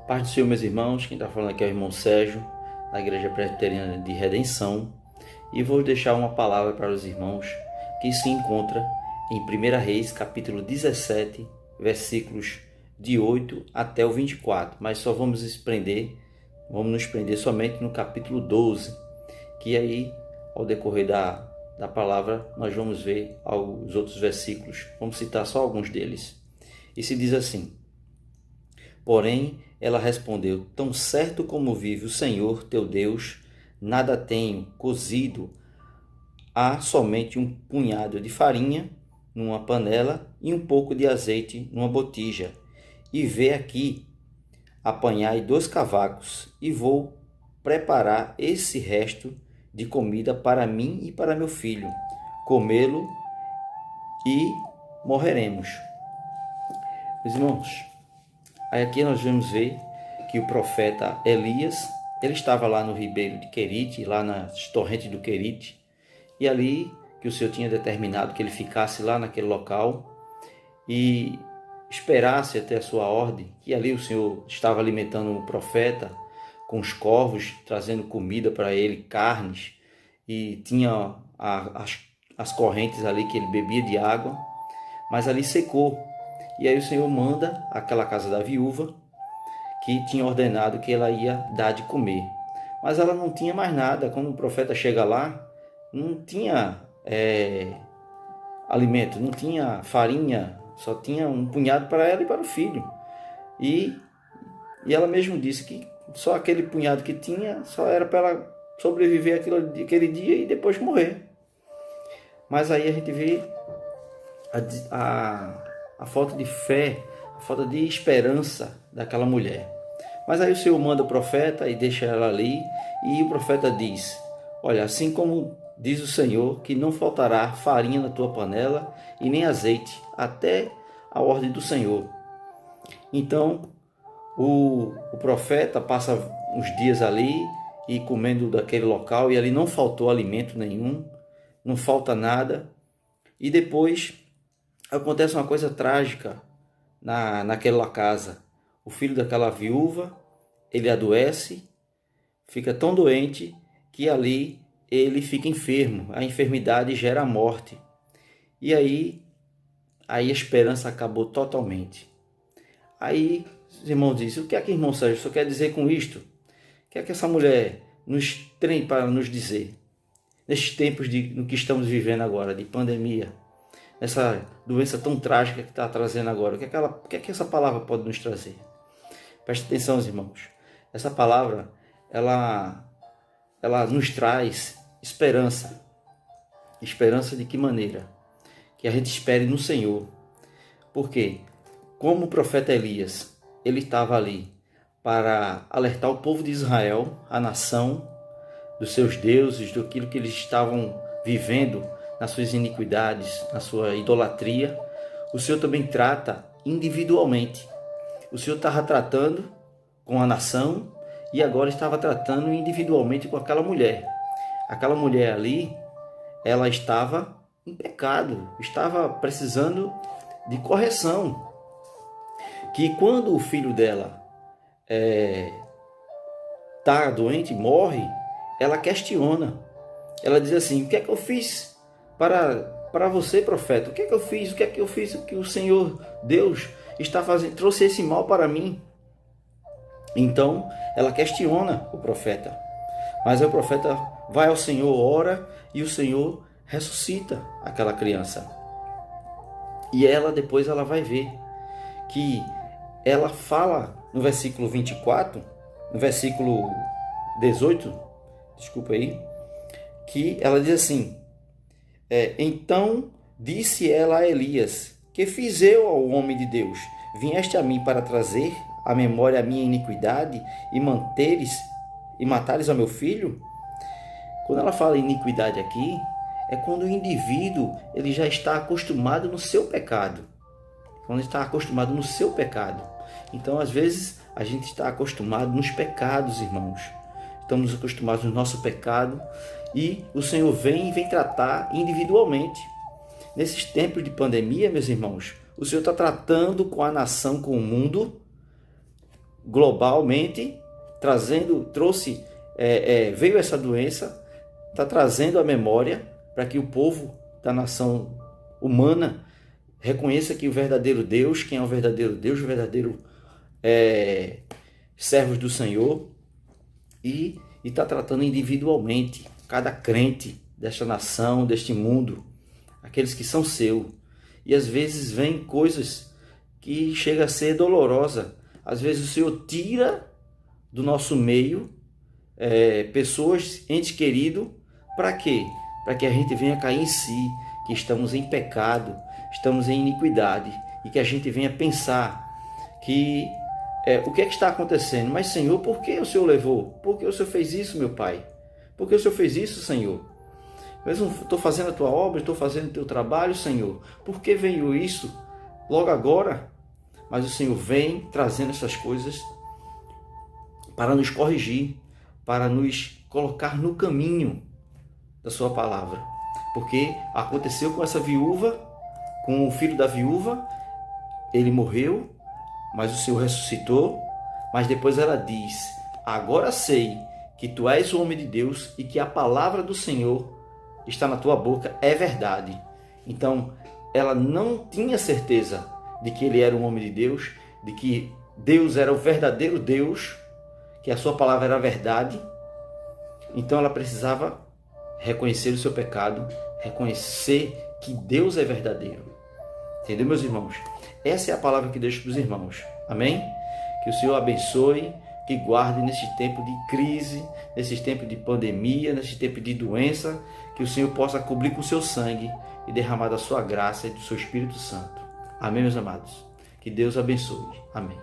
Paz do Senhor, meus irmãos. Quem está falando aqui é o irmão Sérgio, da Igreja Presbiteriana de Redenção. E vou deixar uma palavra para os irmãos que se encontra em 1 Reis, capítulo 17, versículos de 8 até o 24. Mas só vamos nos prender somente no capítulo 12, que aí, ao decorrer da palavra, nós vamos ver os outros versículos. Vamos citar só alguns deles. E se diz assim: Porém, ela respondeu: Tão certo como vive o Senhor teu Deus, nada tenho cozido, há somente um punhado de farinha numa panela e um pouco de azeite numa botija. E vê aqui, apanhai 2 cavacos, e vou preparar esse resto de comida para mim e para meu filho, comê-lo e morreremos. Meus irmãos, aí aqui nós vamos ver que o profeta Elias, ele estava lá no ribeiro de Querite, lá nas torrentes do Querite, e ali que o Senhor tinha determinado que ele ficasse lá naquele local e esperasse até a sua ordem, que ali o Senhor estava alimentando o profeta com os corvos, trazendo comida para ele, carnes, e tinha as correntes ali que ele bebia de água, mas ali secou. E aí o Senhor manda aquela casa da viúva, que tinha ordenado que ela ia dar de comer. Mas ela não tinha mais nada. Quando o profeta chega lá, não tinha alimento, não tinha farinha, só tinha um punhado para ela e para o filho. E ela mesmo disse que só aquele punhado que tinha, só era para ela sobreviver aquele dia e depois morrer. Mas aí a gente vê a falta de fé, a falta de esperança daquela mulher. Mas aí o Senhor manda o profeta e deixa ela ali, e o profeta diz: Olha, assim como diz o Senhor, que não faltará farinha na tua panela e nem azeite, até a ordem do Senhor. Então o profeta passa uns dias ali e comendo daquele local, e ali não faltou alimento nenhum, não falta nada. E depois acontece uma coisa trágica naquela casa. O filho daquela viúva, ele adoece, fica tão doente que ali ele fica enfermo. A enfermidade gera a morte. E aí a esperança acabou totalmente. Aí os irmãos dizem: o que é que irmão Sérgio só quer dizer com isto? O que é que essa mulher nos tem para nos dizer? Nestes tempos no que estamos vivendo agora, de pandemia, essa doença tão trágica que está trazendo agora, o que é que essa palavra pode nos trazer? Preste atenção, irmãos. Essa palavra, ela nos traz esperança. Esperança de que maneira? Que a gente espere no Senhor. Porque, como o profeta Elias, ele estava ali para alertar o povo de Israel, a nação, dos seus deuses, daquilo que eles estavam vivendo, nas suas iniquidades, na sua idolatria. O Senhor também trata individualmente. O Senhor estava tratando com a nação e agora estava tratando individualmente com aquela mulher. Aquela mulher ali, ela estava em pecado, estava precisando de correção. Que quando o filho dela está doente, morre, ela questiona. Ela diz assim: o que é que eu fiz para você, profeta? O que é que eu fiz? O que é que eu fiz? O que o Senhor Deus está fazendo? Trouxe esse mal para mim. Então ela questiona o profeta. Mas aí o profeta vai ao Senhor, ora, e o Senhor ressuscita aquela criança. E depois ela vai ver que ela fala no versículo 24, no versículo 18, desculpa aí, que ela diz assim: Então disse ela a Elias: Que fiz eu ao homem de Deus? Vieste a mim para trazer à memória a minha iniquidade e matares ao meu filho? Quando ela fala iniquidade aqui, é quando o indivíduo ele já está acostumado no seu pecado. Quando ele está acostumado no seu pecado. Então, às vezes, a gente está acostumado nos pecados, irmãos. Estamos acostumados no nosso pecado e o Senhor vem tratar individualmente. Nesses tempos de pandemia, meus irmãos, o Senhor está tratando com a nação, com o mundo, globalmente, veio essa doença, está trazendo a memória para que o povo da nação humana reconheça que o verdadeiro Deus, quem é o verdadeiro Deus, o verdadeiro servos do Senhor, e está tratando individualmente cada crente desta nação, deste mundo, aqueles que são seu. E às vezes vem coisas que chega a ser dolorosa. Às vezes o Senhor tira do nosso meio pessoas, entes queridos, para quê? Para que a gente venha cair em si, que estamos em pecado, estamos em iniquidade, e que a gente venha pensar que o que é que está acontecendo? Mas Senhor, por que o Senhor levou? Por que o Senhor fez isso, meu Pai? Por que o Senhor fez isso, Senhor? Mas eu estou fazendo a tua obra, estou fazendo o teu trabalho, Senhor. Por que veio isso logo agora? Mas o Senhor vem trazendo essas coisas para nos corrigir, para nos colocar no caminho da sua palavra. Porque aconteceu com essa viúva, com o filho da viúva, ele morreu, mas o Senhor ressuscitou. Mas depois ela diz: agora sei que tu és o homem de Deus e que a palavra do Senhor está na tua boca, é verdade. Então, ela não tinha certeza de que ele era um homem de Deus, de que Deus era o verdadeiro Deus, que a sua palavra era a verdade. Então ela precisava reconhecer o seu pecado, reconhecer que Deus é verdadeiro. Entendeu, meus irmãos? Essa é a palavra que deixo para os irmãos. Amém? Que o Senhor abençoe, que guarde nesse tempo de crise, nesse tempo de pandemia, nesse tempo de doença, que o Senhor possa cobrir com o seu sangue e derramar da sua graça e do seu Espírito Santo. Amém, meus amados? Que Deus abençoe. Amém.